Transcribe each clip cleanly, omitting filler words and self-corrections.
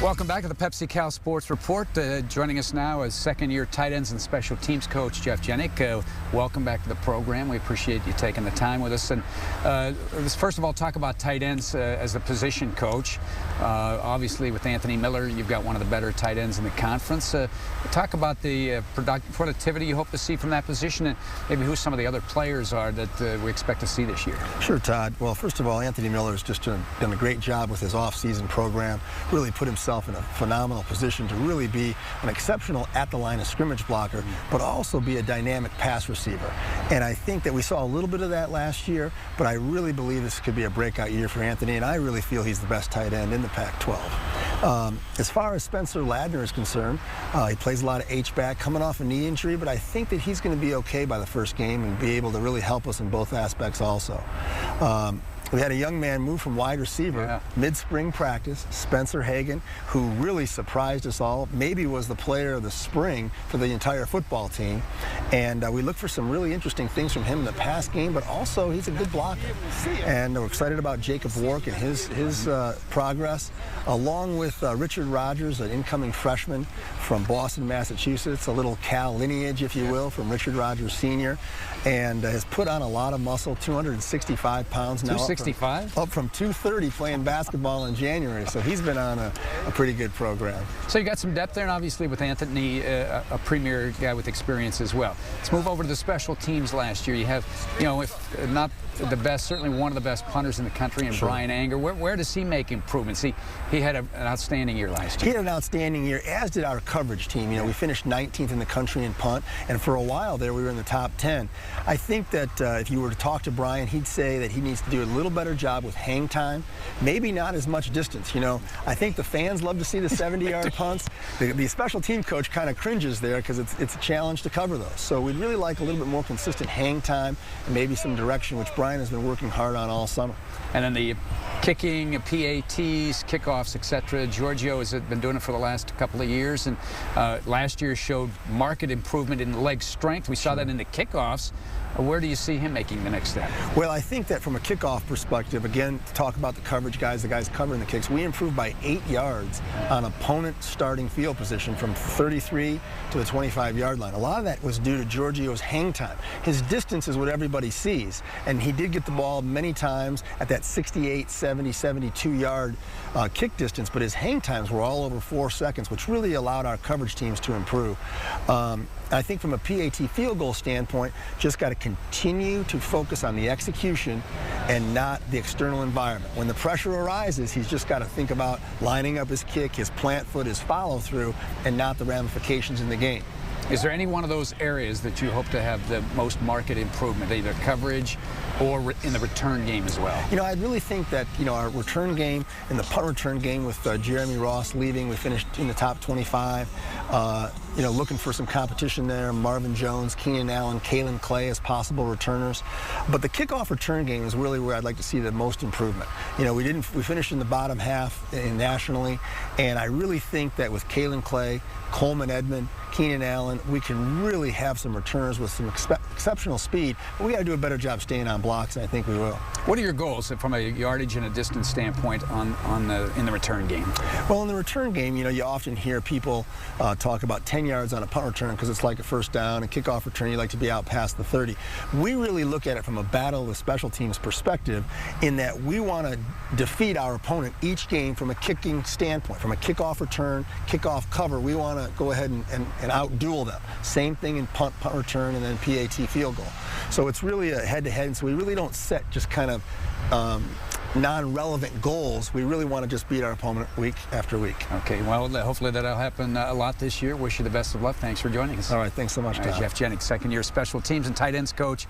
Welcome back to the Pepsi Cal Sports Report. Joining us now is second-year tight ends and special teams coach Jeff Genyk. Welcome back to the program. We appreciate you taking the time with us. And let's first of all talk about tight ends as a position coach. Obviously, with Anthony Miller, you've got one of the better tight ends in the conference. Talk about the productivity you hope to see from that position, and maybe who some of the other players are that we expect to see this year. Sure, Todd. Well, first of all, Anthony Miller has just done a great job with his off-season program. Really put himself in a phenomenal position to really be an exceptional at-the-line of scrimmage blocker, but also be a dynamic pass receiver. And I think that we saw a little bit of that last year, but I really believe this could be a breakout year for Anthony, and I really feel he's the best tight end in the Pac-12. As far as Spencer Ladner is concerned, he plays a lot of H-back, coming off a knee injury, but I think that he's going to be okay by the first game and be able to really help us in both aspects also. We had a young man move from wide receiver mid-spring practice, Spencer Hagan, who really surprised us all, maybe was the player of the spring for the entire football team. And we look for some really interesting things from him in the pass game, but also he's a good blocker. And we're excited about Jacob Wark and his progress, along with Richard Rogers, an incoming freshman from Boston, Massachusetts, a little Cal lineage, if you will, from Richard Rogers Sr., and has put on a lot of muscle, 265 pounds now. 265? Up from 230 playing basketball in January, so he's been on a pretty good program. So you got some depth there, and obviously with Anthony, a premier guy with experience as well. Let's move over to the special teams last year. You have, if not the best, certainly one of the best punters in the country, and Brian Anger. Where does he make improvements? He had an outstanding year last year. He had an outstanding year, as did our coverage team. We finished 19th in the country in punt, and for a while there we were in the top 10. I think that if you were to talk to Brian, he'd say that he needs to do a little better job with hang time, maybe not as much distance. I think the fans love to see the 70-yard punts. The special team coach kind of cringes there because it's a challenge to cover those. So we'd really like a little bit more consistent hang time and maybe some direction, which Brian has been working hard on all summer. And then the kicking, PATs, kickoffs, etc. Giorgio has been doing it for the last couple of years, and last year showed marked improvement in leg strength. We saw that in the kickoffs. Where do you see him making the next step? Well, I think that from a kickoff perspective, again, to talk about the coverage guys, the guys covering the kicks, we improved by 8 yards on opponent starting field position from 33 to the 25-yard line. A lot of that was due to Giorgio's hang time. His distance is what everybody sees, and he did get the ball many times at that 68, 70, 72-yard kick distance, but his hang times were all over 4 seconds, which really allowed our coverage teams to improve. I think from a PAT field goal standpoint, just got to continue to focus on the execution and not the external environment. When the pressure arises, he's just got to think about lining up his kick, his plant foot, his follow through, and not the ramifications in the game. Is there any one of those areas that you hope to have the most marked improvement, either coverage or in the return game as well? I really think that, our return game and the punt return game with Jeremy Ross leaving, we finished in the top 25. Looking for some competition there. Marvin Jones, Keenan Allen, Kalen Clay as possible returners. But the kickoff return game is really where I'd like to see the most improvement. We finished in the bottom half nationally, and I really think that with Kalen Clay, Coleman Edmond, Keenan Allen, we can really have some returners with some exceptional speed. But we got to do a better job staying on blocks, and I think we will. What are your goals from a yardage and a distance standpoint in the return game? Well, in the return game, you often hear people talk about 10 yards on a punt return because it's like a first down, and kickoff return, you like to be out past the 30. We really look at it from a battle with special teams perspective in that we want to defeat our opponent each game from a kicking standpoint. From a kickoff return, kickoff cover, we want to go ahead and out-duel them. Same thing in punt return, and then PAT field goal. So it's really a head-to-head, and so we really don't set just kind of non-relevant goals. We really want to just beat our opponent week after week. Okay, well, hopefully that'll happen a lot this year. Wish you the best of luck. Thanks for joining us. All right, thanks so much, Todd. Jeff Genyk, second-year special teams and tight ends coach,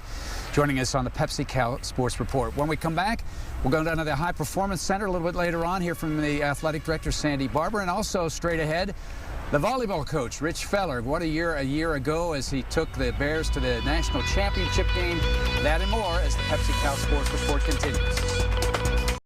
joining us on the Pepsi Cal Sports Report. When we come back, we'll go down to the High Performance Center a little bit later on, hear from the athletic director, Sandy Barber, and also straight ahead, the volleyball coach, Rich Feller. What a year ago as he took the Bears to the national championship game. That and more as the Pepsi Cal Sports Report continues.